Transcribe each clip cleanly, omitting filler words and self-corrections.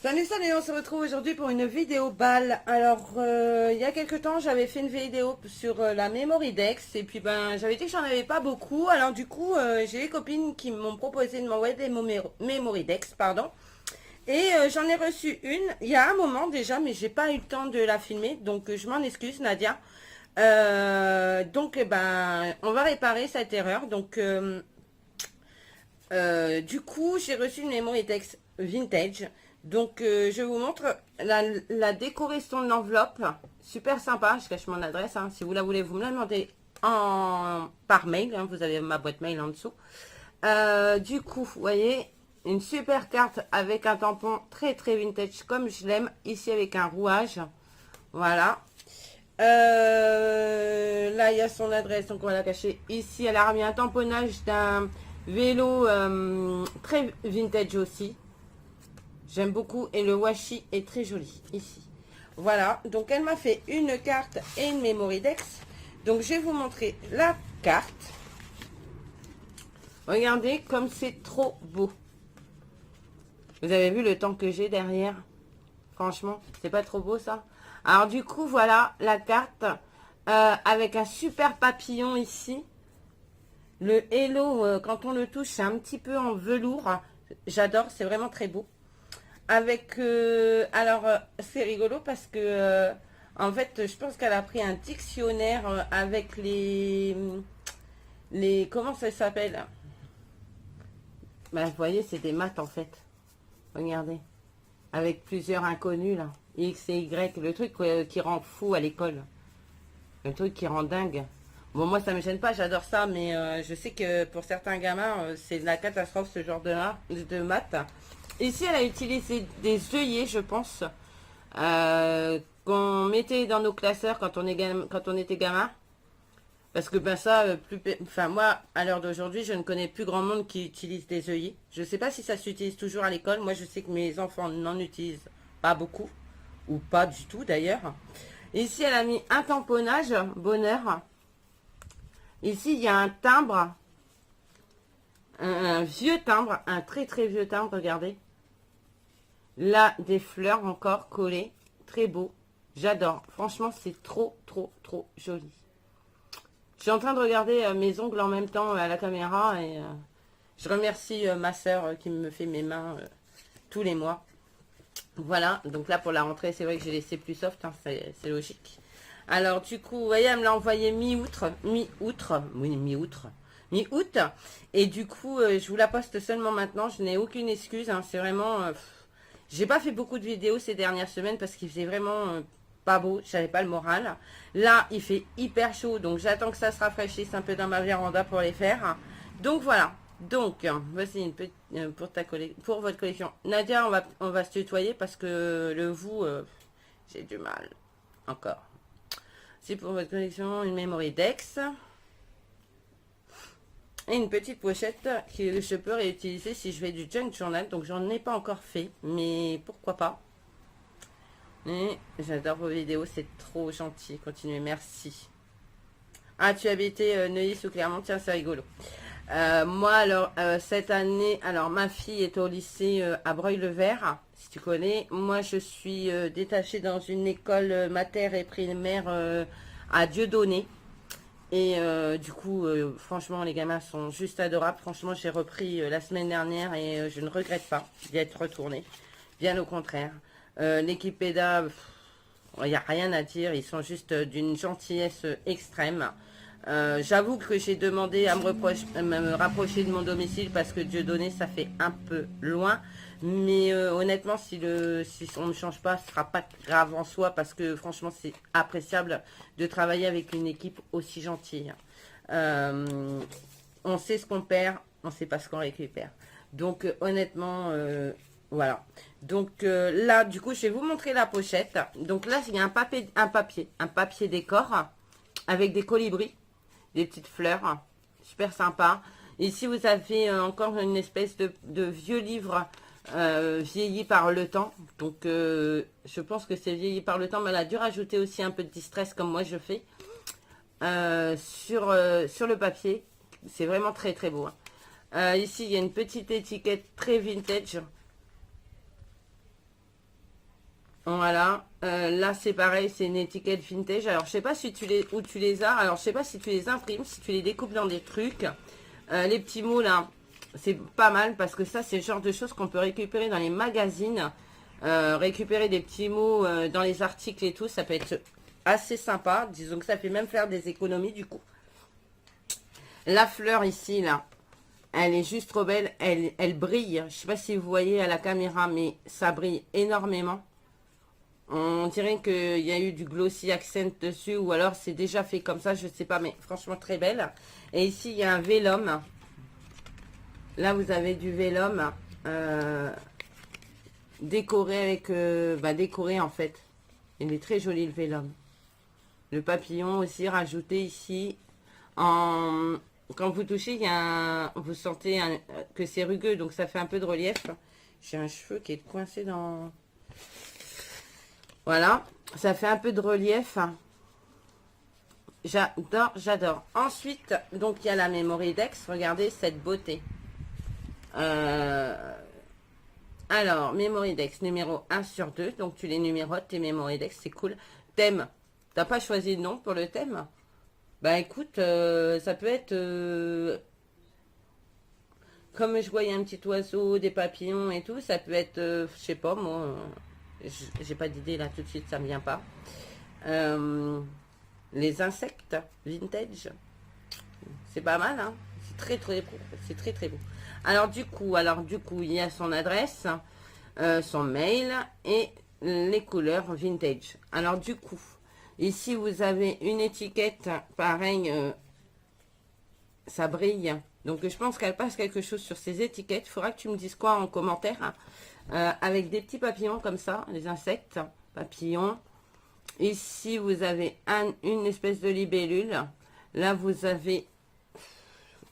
Salut, on se retrouve aujourd'hui pour une vidéo balle. Alors, il y a quelques temps, j'avais fait une vidéo sur la Memory Dex. Et puis, j'avais dit que j'en avais pas beaucoup. Alors, du coup, j'ai des copines qui m'ont proposé de m'envoyer des Memory Dex, pardon. Et j'en ai reçu une, il y a un moment déjà, mais j'ai pas eu le temps de la filmer. Donc, je m'en excuse, Nadia. On va réparer cette erreur. Donc, du coup, j'ai reçu une Memory Dex vintage. Donc, je vous montre la décoration de l'enveloppe. Super sympa. Je cache mon adresse. Hein. Si vous la voulez, vous me la demandez par mail. Hein. Vous avez ma boîte mail en dessous. Du coup, vous voyez, une super carte avec un tampon très très vintage comme je l'aime. Ici, avec un rouage. Voilà. Là, il y a son adresse. Donc, on va la cacher. Ici, elle a remis un tamponnage d'un vélo très vintage aussi. J'aime beaucoup et le washi est très joli ici. Voilà, donc elle m'a fait une carte et une Memory Dex. Donc je vais vous montrer la carte. Regardez comme c'est trop beau. Vous avez vu le temps que j'ai derrière? Franchement, c'est pas trop beau ça? Alors du coup, voilà la carte avec un super papillon ici. Le hello, quand on le touche, c'est un petit peu en velours. J'adore, c'est vraiment très beau. Avec, c'est rigolo parce que, en fait, je pense qu'elle a pris un dictionnaire avec comment ça s'appelle? Vous voyez, c'est des maths en fait. Regardez. Avec plusieurs inconnus là. X et Y. Le truc qui rend fou à l'école. Le truc qui rend dingue. Bon, moi, ça me gêne pas, j'adore ça, mais je sais que pour certains gamins, c'est de la catastrophe ce genre de maths. Ici, elle a utilisé des œillets, je pense, qu'on mettait dans nos classeurs quand on était gamin. Parce que moi, à l'heure d'aujourd'hui, je ne connais plus grand monde qui utilise des œillets. Je ne sais pas si ça s'utilise toujours à l'école. Moi, je sais que mes enfants n'en utilisent pas beaucoup, ou pas du tout d'ailleurs. Ici, elle a mis un tamponnage, bonheur. Ici, il y a un timbre, un vieux timbre, un très très vieux timbre, regardez. Là, des fleurs encore collées. Très beau. J'adore. Franchement, c'est trop, trop, trop joli. Je suis en train de regarder mes ongles en même temps à la caméra. Et je remercie ma soeur qui me fait mes mains tous les mois. Voilà. Donc là, pour la rentrée, c'est vrai que j'ai laissé plus soft. Hein, c'est logique. Alors, du coup, vous voyez, elle me l'a envoyé mi-août. Oui, mi-août. Et du coup, je vous la poste seulement maintenant. Je n'ai aucune excuse. Hein, c'est vraiment... j'ai pas fait beaucoup de vidéos ces dernières semaines parce qu'il faisait vraiment pas beau, j'avais pas le moral. Là, il fait hyper chaud, donc j'attends que ça se rafraîchisse un peu dans ma véranda pour les faire. Donc voilà. Donc, voici une petite pour votre collection. Nadia, on va se tutoyer parce que le vous, j'ai du mal. Encore. C'est pour votre collection une Memory Dex. Et une petite pochette que je peux réutiliser si je fais du junk journal. Donc j'en ai pas encore fait, mais pourquoi pas. Et j'adore vos vidéos, c'est trop gentil. Continuez, merci. Ah, tu habitais Neuilly sous Clermont, tiens, c'est rigolo. Moi, alors, cette année, alors ma fille est au lycée à Breuil-le-Vert, si tu connais. Moi, je suis détachée dans une école mater et primaire à Dieudonné. Et du coup, franchement, les gamins sont juste adorables. Franchement, j'ai repris la semaine dernière et je ne regrette pas d'y être retournée. Bien au contraire. L'équipe EDA, il n'y a rien à dire. Ils sont juste d'une gentillesse extrême. J'avoue que j'ai demandé à me rapprocher de mon domicile parce que Dieudonné, ça fait un peu loin. Mais honnêtement, si on ne change pas, ce ne sera pas grave en soi parce que franchement, c'est appréciable de travailler avec une équipe aussi gentille. On sait ce qu'on perd, on ne sait pas ce qu'on récupère. Donc honnêtement, voilà. Donc là, du coup, je vais vous montrer la pochette. Donc là, il y a un papier décor avec des colibris, des petites fleurs, super sympa. Ici, vous avez encore une espèce de vieux livre vieilli par le temps. Donc, je pense que c'est vieilli par le temps, mais elle a dû rajouter aussi un peu de distress comme moi je fais sur le papier. C'est vraiment très très beau. Hein. Ici, il y a une petite étiquette très vintage. Voilà, là c'est pareil, c'est une étiquette vintage. Alors je sais pas si où tu les as. Alors je sais pas si tu les imprimes, si tu les découpes dans des trucs. Les petits mots là, c'est pas mal parce que ça c'est le genre de choses qu'on peut récupérer dans les magazines. Récupérer des petits mots dans les articles et tout, ça peut être assez sympa. Disons que ça fait même faire des économies du coup. La fleur ici là, elle est juste trop belle, elle brille. Je sais pas si vous voyez à la caméra, mais ça brille énormément. On dirait qu'il y a eu du glossy accent dessus, ou alors c'est déjà fait comme ça, je sais pas, mais franchement très belle. Et ici, il y a un vélum. Là, vous avez du vélum décoré avec... décoré en fait. Il est très joli le vélum. Le papillon aussi rajouté ici. Quand vous touchez, vous sentez que c'est rugueux, donc ça fait un peu de relief. J'ai un cheveu qui est coincé dans... Voilà, ça fait un peu de relief. J'adore, j'adore. Ensuite, donc il y a la Memory Dex. Regardez cette beauté. Alors, Memory Dex numéro 1/2. Donc tu les numérotes, tes Memory Dex, c'est cool. Thème. T'as pas choisi de nom pour le thème? Bah écoute, ça peut être... comme je voyais un petit oiseau, des papillons et tout, ça peut être, je sais pas moi... j'ai pas d'idée là tout de suite, ça me vient pas. Les insectes vintage, c'est pas mal, hein. C'est très très beau, c'est très très beau. Alors du coup, il y a son adresse, son mail et les couleurs vintage. Alors du coup, ici vous avez une étiquette, pareil, ça brille. Donc je pense qu'elle passe quelque chose sur ces étiquettes. Il faudra que tu me dises quoi en commentaire, hein. Avec des petits papillons comme ça, les insectes, papillons. Ici, vous avez une espèce de libellule. Là, vous avez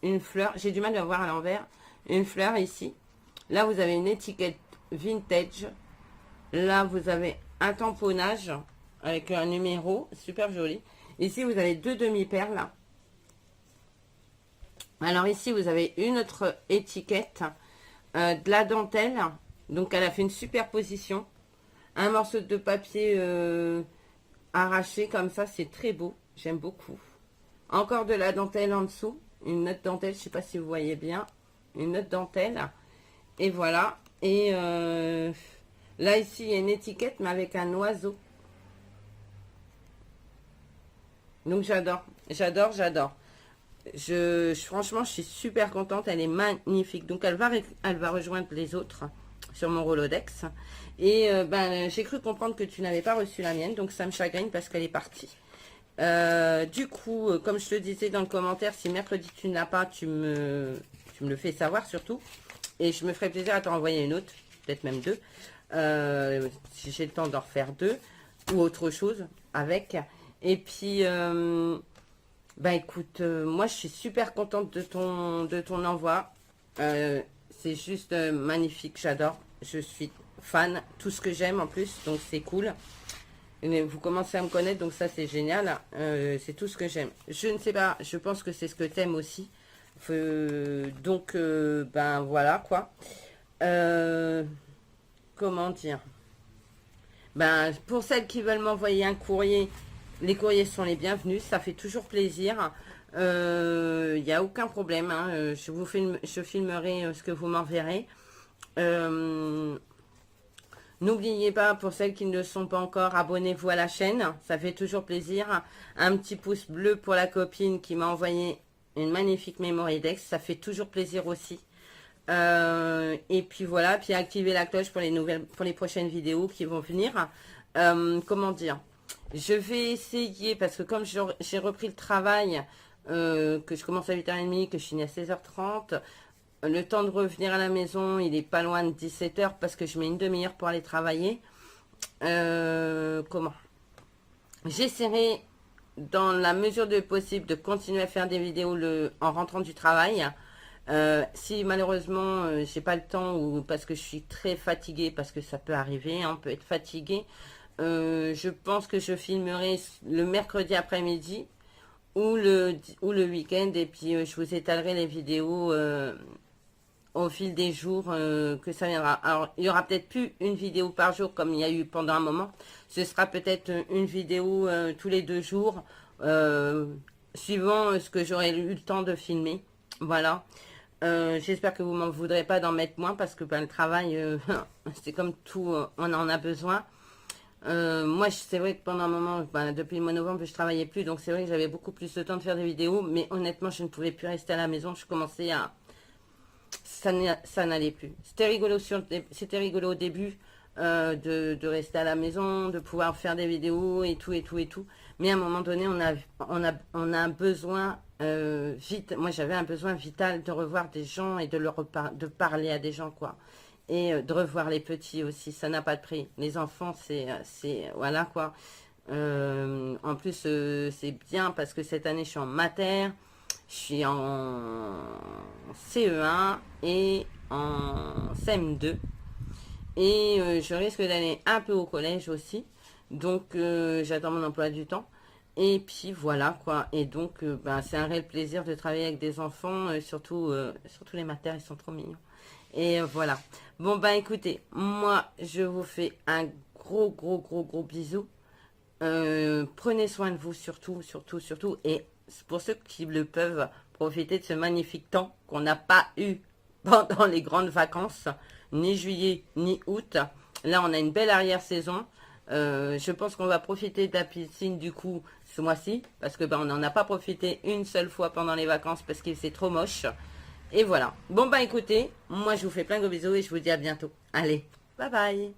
une fleur. J'ai du mal à voir à l'envers. Une fleur ici. Là, vous avez une étiquette vintage. Là, vous avez un tamponnage avec un numéro. Super joli. Ici, vous avez deux demi-perles. Alors ici, vous avez une autre étiquette. De la dentelle. Donc, elle a fait une superposition. Un morceau de papier arraché comme ça, c'est très beau. J'aime beaucoup. Encore de la dentelle en dessous. Une autre dentelle, je ne sais pas si vous voyez bien. Une autre dentelle. Et voilà. Et là, ici, il y a une étiquette, mais avec un oiseau. Donc, j'adore. J'adore, j'adore. Franchement, je suis super contente. Elle est magnifique. Donc, elle va rejoindre les autres sur mon Rolodex. Et j'ai cru comprendre que tu n'avais pas reçu la mienne, donc ça me chagrine parce qu'elle est partie. Du coup, comme je te disais dans le commentaire, si mercredi tu ne l'as pas, tu me le fais savoir surtout. Et je me ferai plaisir à t'en envoyer une autre, peut-être même deux. Si j'ai le temps d'en refaire deux ou autre chose avec. Et puis, écoute, moi je suis super contente de ton envoi. C'est juste magnifique, j'adore. Je suis fan, tout ce que j'aime en plus, donc c'est cool. Vous commencez à me connaître, donc ça c'est génial. C'est tout ce que j'aime. Je ne sais pas, je pense que c'est ce que t'aimes aussi. Donc, voilà quoi. Comment dire? Pour celles qui veulent m'envoyer un courrier, les courriers sont les bienvenus. Ça fait toujours plaisir. Il n'y a aucun problème, hein. Je filmerai ce que vous m'enverrez. N'oubliez pas, pour celles qui ne le sont pas encore, abonnez-vous à la chaîne. Ça fait toujours plaisir. Un petit pouce bleu pour la copine qui m'a envoyé une magnifique Memory Dex. Ça fait toujours plaisir aussi. Et puis voilà. Puis activez la cloche pour les prochaines vidéos qui vont venir. Comment dire? Je vais essayer, parce que comme j'ai repris le travail, que je commence à 8h30, que je finis à 16h30, le temps de revenir à la maison, il est pas loin de 17h parce que je mets une demi-heure pour aller travailler. Comment? J'essaierai, dans la mesure de possible, de continuer à faire des vidéos en rentrant du travail. Si malheureusement, j'ai pas le temps ou parce que je suis très fatiguée, parce que ça peut arriver, hein, on peut être fatigué. Je pense que je filmerai le mercredi après-midi ou le week-end et puis je vous étalerai les vidéos au fil des jours que ça viendra. Alors, il y aura peut-être plus une vidéo par jour comme il y a eu pendant un moment. Ce sera peut-être une vidéo tous les 2 jours, suivant ce que j'aurai eu le temps de filmer. Voilà. J'espère que vous m'en voudrez pas d'en mettre moins parce que ben, le travail, c'est comme tout, on en a besoin. Moi, c'est vrai que pendant un moment, ben, depuis le mois de novembre, je travaillais plus. Donc, c'est vrai que j'avais beaucoup plus de temps de faire des vidéos. Mais honnêtement, je ne pouvais plus rester à la maison. Je commençais à... Ça n'allait plus. C'était rigolo au début de rester à la maison, de pouvoir faire des vidéos et tout, et tout, et tout. Mais à un moment donné, on a un besoin vite. Moi, j'avais un besoin vital de revoir des gens et de parler à des gens, quoi. Et de revoir les petits aussi, ça n'a pas de prix. Les enfants, voilà, quoi. En plus, c'est bien parce que cette année, je suis en mater. Je suis en CE1 et en CM2. Et je risque d'aller un peu au collège aussi. Donc, j'attends mon emploi du temps. Et puis, voilà, quoi. Et donc, ben, c'est un réel plaisir de travailler avec des enfants. Surtout les maters, ils sont trop mignons. Et voilà. Bon, ben, écoutez, moi, je vous fais un gros bisou. Prenez soin de vous, surtout. Et pour ceux qui le peuvent, profiter de ce magnifique temps qu'on n'a pas eu pendant les grandes vacances, ni juillet, ni août. Là, on a une belle arrière-saison. Je pense qu'on va profiter de la piscine du coup ce mois-ci, parce que ben, on n'en a pas profité une seule fois pendant les vacances parce que c'est trop moche. Et voilà. Bon, bah écoutez, moi je vous fais plein de gros bisous et je vous dis à bientôt. Allez, bye bye.